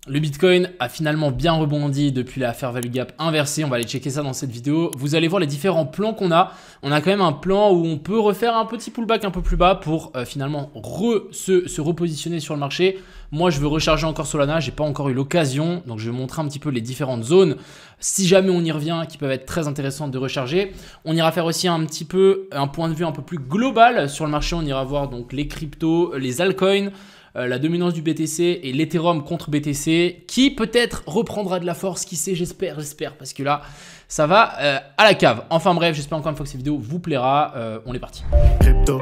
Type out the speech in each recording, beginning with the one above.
Le Bitcoin a finalement bien rebondi depuis la fair value gap inversée. On va aller checker ça dans cette vidéo. Vous allez voir les différents plans qu'on a. On a quand même un plan où on peut refaire un petit pullback un peu plus bas pour finalement se repositionner sur le marché. Moi, je veux recharger encore Solana. J'ai pas encore eu l'occasion. Donc, je vais montrer un petit peu les différentes zones. Si jamais on y revient, qui peuvent être très intéressantes de recharger. On ira faire aussi un petit peu un point de vue un peu plus global sur le marché. On ira voir donc les cryptos, les altcoins. La dominance du BTC et l'Ethereum contre BTC qui peut-être reprendra de la force, qui sait, j'espère, parce que là ça va à la cave. Enfin bref, j'espère encore une fois que cette vidéo vous plaira. On est parti. Crypto,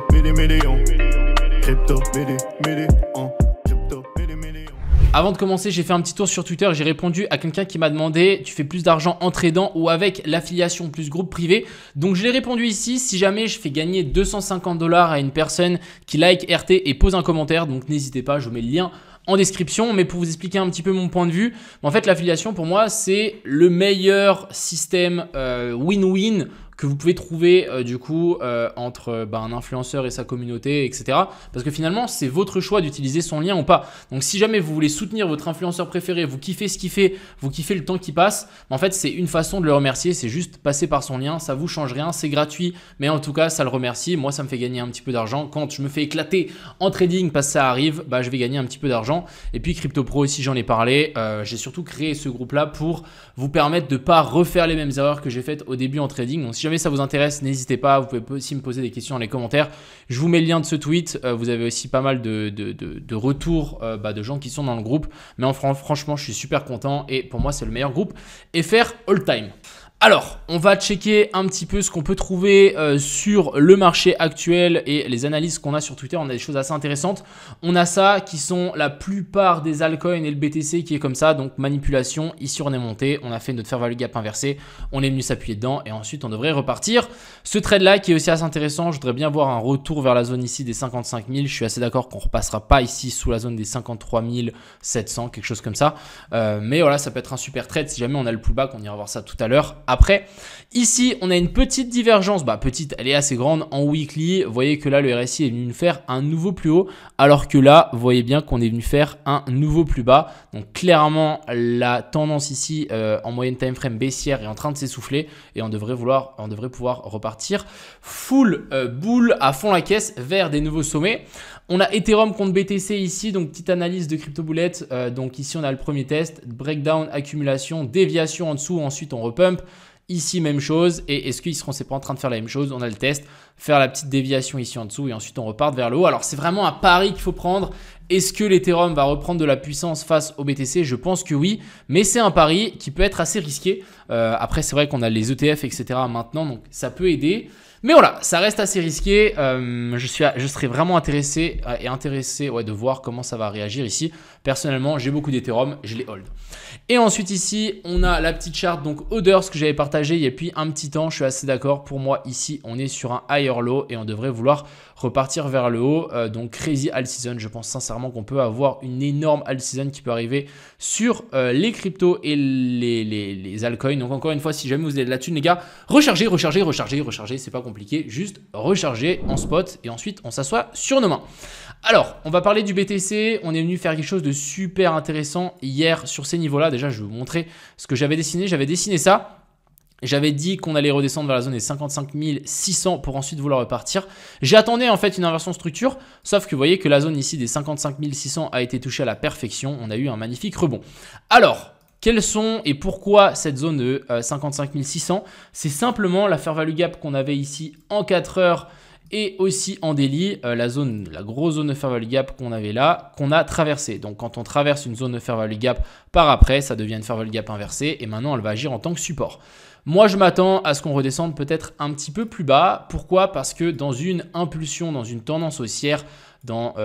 Avant de commencer, j'ai fait un petit tour sur Twitter. J'ai répondu à quelqu'un qui m'a demandé: tu fais plus d'argent en tradant ou avec l'affiliation plus groupe privé? Donc je l'ai répondu ici. Si jamais je fais gagner 250 $ à une personne qui like RT et pose un commentaire, donc n'hésitez pas, je vous mets le lien en description. Mais pour vous expliquer un petit peu mon point de vue, en fait l'affiliation pour moi c'est le meilleur système win-win que vous pouvez trouver entre un influenceur et sa communauté, etc. Parce que finalement, c'est votre choix d'utiliser son lien ou pas. Donc, si jamais vous voulez soutenir votre influenceur préféré, vous kiffez ce qu'il fait, vous kiffez le temps qui passe, en fait, c'est une façon de le remercier. C'est juste passer par son lien. Ça vous change rien, c'est gratuit. Mais en tout cas, ça le remercie. Moi, ça me fait gagner un petit peu d'argent. Quand je me fais éclater en trading parce que ça arrive, je vais gagner un petit peu d'argent. Et puis, Crypto Pro aussi, j'en ai parlé. J'ai surtout créé ce groupe-là pour vous permettre de ne pas refaire les mêmes erreurs que j'ai faites au début en trading. Donc, si jamais ça vous intéresse, n'hésitez pas. Vous pouvez aussi me poser des questions dans les commentaires. Je vous mets le lien de ce tweet. Vous avez aussi pas mal de retours de gens qui sont dans le groupe. Mais franchement, je suis super content et pour moi, c'est le meilleur groupe FR all time. Alors, on va checker un petit peu ce qu'on peut trouver sur le marché actuel et les analyses qu'on a sur Twitter. On a des choses assez intéressantes. On a ça qui sont la plupart des altcoins et le BTC qui est comme ça. Donc, manipulation. Ici, on est monté. On a fait notre fair value gap inversé. On est venu s'appuyer dedans et ensuite, on devrait repartir. Ce trade-là qui est aussi assez intéressant. Je voudrais bien voir un retour vers la zone ici des 55 000. Je suis assez d'accord qu'on ne repassera pas ici sous la zone des 53 700, quelque chose comme ça. Mais voilà, ça peut être un super trade. Si jamais on a le pullback, on ira voir ça tout à l'heure. Après, ici, on a une petite divergence, petite, elle est assez grande en weekly. Vous voyez que là, le RSI est venu nous faire un nouveau plus haut, alors que là, vous voyez bien qu'on est venu faire un nouveau plus bas. Donc, clairement, la tendance ici en moyenne time frame baissière est en train de s'essouffler et on devrait pouvoir repartir full bull à fond la caisse vers des nouveaux sommets. On a Ethereum contre BTC ici, donc petite analyse de Crypto Bullet. Donc ici, on a le premier test, breakdown, accumulation, déviation en dessous, ensuite on repump. Ici, même chose. Et est-ce qu'ils seront pas en train de faire la même chose? On a le test, faire la petite déviation ici en dessous et ensuite on repart vers le haut. Alors, c'est vraiment un pari qu'il faut prendre. Est-ce que l'Ethereum va reprendre de la puissance face au BTC? Je pense que oui, mais c'est un pari qui peut être assez risqué. Après, c'est vrai qu'on a les ETF, etc. maintenant, donc ça peut aider. Mais voilà, ça reste assez risqué. Je serais vraiment intéressé de voir comment ça va réagir ici. Personnellement, j'ai beaucoup d'Ethereum, je les hold. Et ensuite ici, on a la petite charte, donc Others, que j'avais partagé il y a depuis un petit temps. Je suis assez d'accord. Pour moi, ici, on est sur un higher low et on devrait vouloir repartir vers le haut. Donc, crazy alt season. Je pense sincèrement qu'on peut avoir une énorme alt season qui peut arriver sur les cryptos et les altcoins. Donc, encore une fois, si jamais vous avez de la thune, les gars, rechargez. C'est pas compliqué. Juste recharger en spot et ensuite, on s'assoit sur nos mains. Alors, on va parler du BTC. On est venu faire quelque chose de super intéressant hier sur ces niveaux-là. Déjà, je vais vous montrer ce que j'avais dessiné. J'avais dessiné ça. J'avais dit qu'on allait redescendre vers la zone des 55 600 pour ensuite vouloir repartir. J'attendais en fait une inversion structure, sauf que vous voyez que la zone ici des 55 600 a été touchée à la perfection. On a eu un magnifique rebond. Alors, quelles sont et pourquoi cette zone de 55 600? C'est simplement la fair value gap qu'on avait ici en 4 heures et aussi en daily, la grosse zone de fair value gap qu'on avait là, qu'on a traversée. Donc, quand on traverse une zone de fair value gap par après, ça devient une fair value gap inversée et maintenant, elle va agir en tant que support. Moi, je m'attends à ce qu'on redescende peut-être un petit peu plus bas. Pourquoi? Parce que dans une impulsion, dans une tendance haussière, dans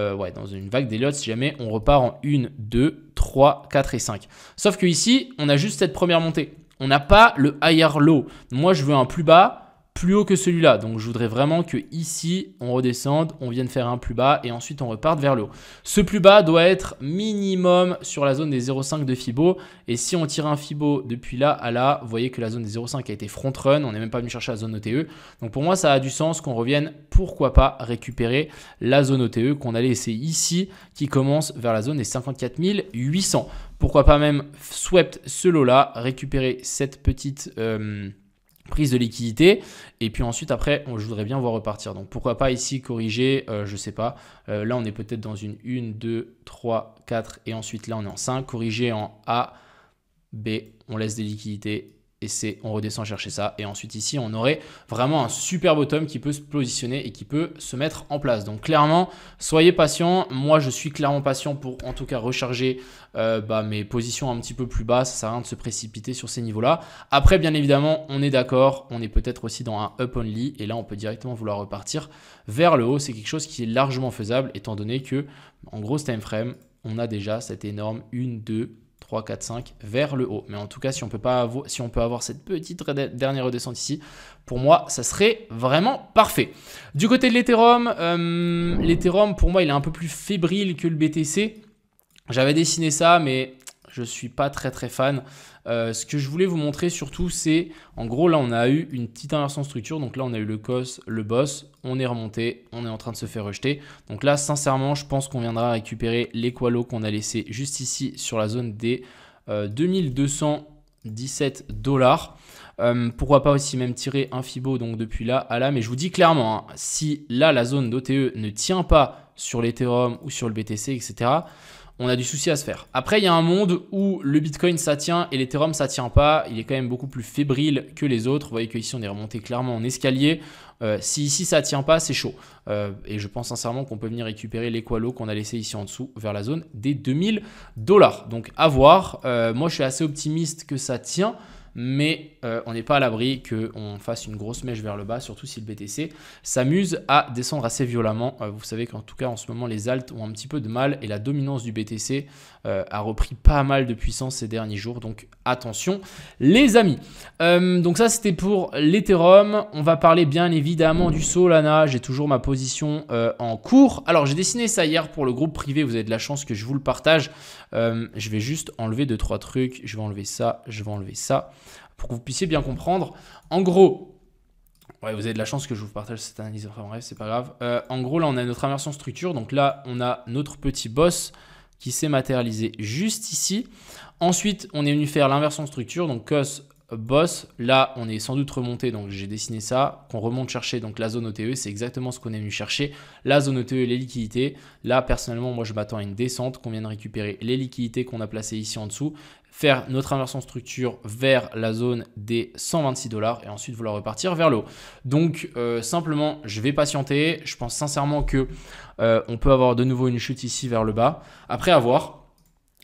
une vague d'Elliott, si jamais on repart en 1, 2, 3, 4 et 5. Sauf que ici, on a juste cette première montée. On n'a pas le higher low. Moi, je veux un plus bas plus haut que celui-là. Donc je voudrais vraiment que ici on redescende, on vienne faire un plus bas et ensuite on reparte vers le haut. Ce plus bas doit être minimum sur la zone des 0,5 de Fibo. Et si on tire un Fibo depuis là à là, vous voyez que la zone des 0,5 a été front run. On n'est même pas venu chercher la zone OTE. Donc pour moi ça a du sens qu'on revienne, pourquoi pas récupérer la zone OTE qu'on a laissée ici qui commence vers la zone des 54 800. Pourquoi pas même swept ce lot là, récupérer cette petite prise de liquidité et puis ensuite après je voudrais bien voir repartir. Donc pourquoi pas ici corriger, je sais pas, là on est peut-être dans une 1, 2, 3, 4 et ensuite là on est en 5, corriger en A, B, on laisse des liquidités et C, on redescend chercher ça et ensuite ici on aurait vraiment un super bottom qui peut se positionner et qui peut se mettre en place. Donc clairement soyez patient, moi je suis clairement patient pour en tout cas recharger mes positions un petit peu plus bas, ça sert à rien de se précipiter sur ces niveaux là. Après bien évidemment on est d'accord, on est peut-être aussi dans un up only et là on peut directement vouloir repartir vers le haut, c'est quelque chose qui est largement faisable étant donné que en gros ce time frame on a déjà cette énorme 1, 2, 3, 4, 5 vers le haut. Mais en tout cas, si on peut avoir cette petite dernière redescente ici, pour moi, ça serait vraiment parfait. Du côté de l'Ethereum, l'Ethereum, pour moi, il est un peu plus fébrile que le BTC. J'avais dessiné ça, mais je ne suis pas très fan. Ce que je voulais vous montrer surtout, c'est en gros là on a eu une petite inversion de structure. Donc là on a eu le COS, le boss, on est remonté, on est en train de se faire rejeter. Donc là sincèrement je pense qu'on viendra récupérer l'équalo qu'on a laissé juste ici sur la zone des 2217 $. Pourquoi pas aussi même tirer un Fibo donc depuis là à là. Mais je vous dis clairement, hein, si là la zone d'OTE ne tient pas sur l'Ethereum ou sur le BTC, etc., on a du souci à se faire. Après, il y a un monde où le Bitcoin ça tient et l'Ethereum ça tient pas. Il est quand même beaucoup plus fébrile que les autres. Vous voyez qu'ici on est remonté clairement en escalier. Si ici ça tient pas, c'est chaud. Et je pense sincèrement qu'on peut venir récupérer l'équalo qu'on a laissé ici en dessous vers la zone des 2000 $. Donc à voir. Moi je suis assez optimiste que ça tient. Mais on n'est pas à l'abri qu'on fasse une grosse mèche vers le bas, surtout si le BTC s'amuse à descendre assez violemment. Vous savez qu'en tout cas, en ce moment, les alts ont un petit peu de mal et la dominance du BTC a repris pas mal de puissance ces derniers jours. Donc attention les amis. Donc ça, c'était pour l'Ethereum. On va parler bien évidemment du Solana. J'ai toujours ma position en cours. Alors, j'ai dessiné ça hier pour le groupe privé. Vous avez de la chance que je vous le partage. Je vais juste enlever 2-3 trucs. Je vais enlever ça, je vais enlever ça. Pour que vous puissiez bien comprendre. En gros, ouais, vous avez de la chance que je vous partage cette analyse. Enfin bref, c'est pas grave. En gros, là, on a notre inversion structure. Donc là, on a notre petit boss qui s'est matérialisé juste ici. Ensuite, on est venu faire l'inversion structure. Donc COS, boss. Là, on est sans doute remonté. Donc j'ai dessiné ça. Qu'on remonte chercher. Donc la zone OTE, c'est exactement ce qu'on est venu chercher. La zone OTE, les liquidités. Là, personnellement, moi, je m'attends à une descente. Qu'on vienne récupérer les liquidités qu'on a placées ici en dessous. Faire notre inversion structure vers la zone des 126 $ et ensuite vouloir repartir vers le haut. Donc simplement, je vais patienter. Je pense sincèrement que on peut avoir de nouveau une chute ici vers le bas. Après, à voir.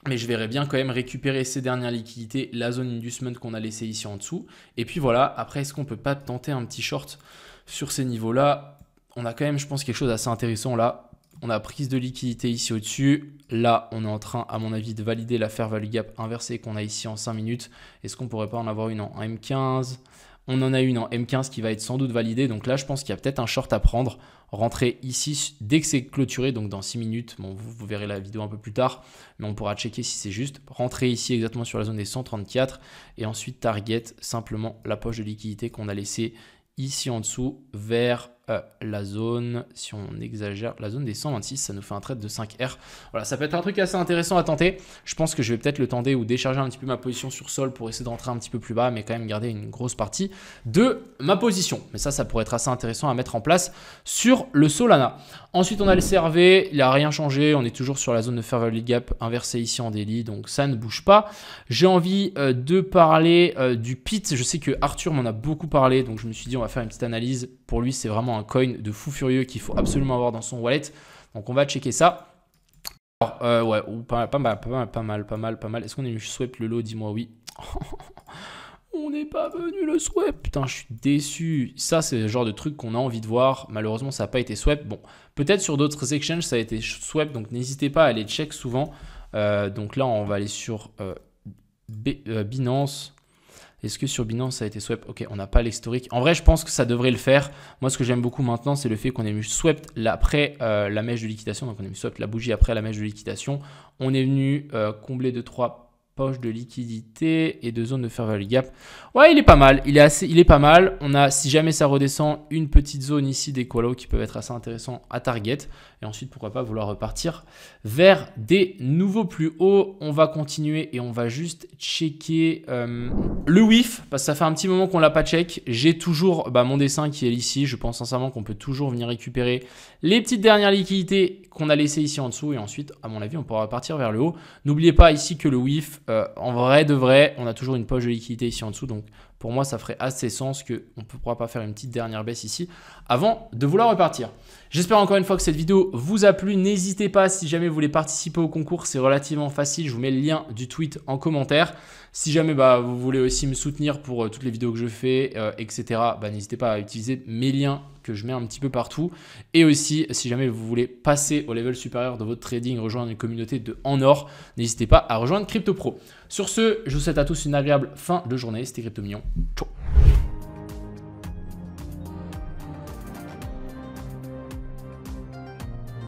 Mais je verrais bien quand même récupérer ces dernières liquidités, la zone inducement qu'on a laissée ici en dessous. Et puis voilà, après, est-ce qu'on peut pas tenter un petit short sur ces niveaux-là? On a quand même, je pense, quelque chose d'assez intéressant là. On a prise de liquidité ici au-dessus. Là, on est en train, à mon avis, de valider la fair value gap inversée qu'on a ici en 5 minutes. Est-ce qu'on pourrait pas en avoir une en M15? On en a une en M15 qui va être sans doute validée. Donc là, je pense qu'il y a peut-être un short à prendre. Rentrer ici dès que c'est clôturé, donc dans 6 minutes. Bon, vous verrez la vidéo un peu plus tard, mais on pourra checker si c'est juste. Rentrer ici exactement sur la zone des 134 et ensuite target simplement la poche de liquidité qu'on a laissée ici en dessous vers la zone, si on exagère, la zone des 126, ça nous fait un trade de 5R. Voilà, ça peut être un truc assez intéressant à tenter. Je pense que je vais peut-être le tenter ou décharger un petit peu ma position sur sol pour essayer de rentrer un petit peu plus bas, mais quand même garder une grosse partie de ma position. Mais ça pourrait être assez intéressant à mettre en place sur le Solana. Ensuite, on a le CRV, il n'a rien changé. On est toujours sur la zone de fair value gap inversée ici en daily, donc ça ne bouge pas. J'ai envie de parler du PIT. Je sais que Arthur m'en a beaucoup parlé, donc je me suis dit on va faire une petite analyse. Pour lui, c'est vraiment un coin de fou furieux qu'il faut absolument avoir dans son wallet. Donc on va checker ça. Alors, ouais, pas mal. Est-ce qu'on est venu swipe le lot? Dis-moi oui. On n'est pas venu le swipe. Putain, je suis déçu. Ça, c'est le genre de truc qu'on a envie de voir. Malheureusement, ça n'a pas été swipe. Bon, peut-être sur d'autres exchanges, ça a été swipe. Donc n'hésitez pas à aller check souvent. Donc là, on va aller sur Binance. Est-ce que sur Binance, ça a été swept? Ok, on n'a pas l'historique. En vrai, je pense que ça devrait le faire. Moi, ce que j'aime beaucoup maintenant, c'est le fait qu'on ait mis swept après la mèche de liquidation. Donc, on a mis swept la bougie après la mèche de liquidation. On est venu combler 2-3 poches de liquidité et 2 zones de fair value gap. Ouais, il est pas mal. Il est pas mal. On a, si jamais ça redescend, une petite zone ici des call qui peuvent être assez intéressants à target. Et ensuite, pourquoi pas vouloir repartir vers des nouveaux plus hauts. On va continuer et on va juste checker le WIF parce que ça fait un petit moment qu'on l'a pas check. J'ai toujours mon dessin qui est ici. Je pense sincèrement qu'on peut toujours venir récupérer les petites dernières liquidités qu'on a laissées ici en dessous. Et ensuite, à mon avis, on pourra repartir vers le haut. N'oubliez pas ici que le WIF, en vrai de vrai, on a toujours une poche de liquidité ici en dessous. Donc, pour moi, ça ferait assez sens qu'on ne pourra pas faire une petite dernière baisse ici avant de vouloir repartir. J'espère encore une fois que cette vidéo vous a plu. N'hésitez pas, si jamais vous voulez participer au concours, c'est relativement facile. Je vous mets le lien du tweet en commentaire. Si jamais vous voulez aussi me soutenir pour toutes les vidéos que je fais, etc., n'hésitez pas à utiliser mes liens que je mets un petit peu partout. Et aussi, si jamais vous voulez passer au level supérieur de votre trading, rejoindre une communauté en or, n'hésitez pas à rejoindre CryptoPro. Sur ce, je vous souhaite à tous une agréable fin de journée. C'était Crypto Million. Ciao.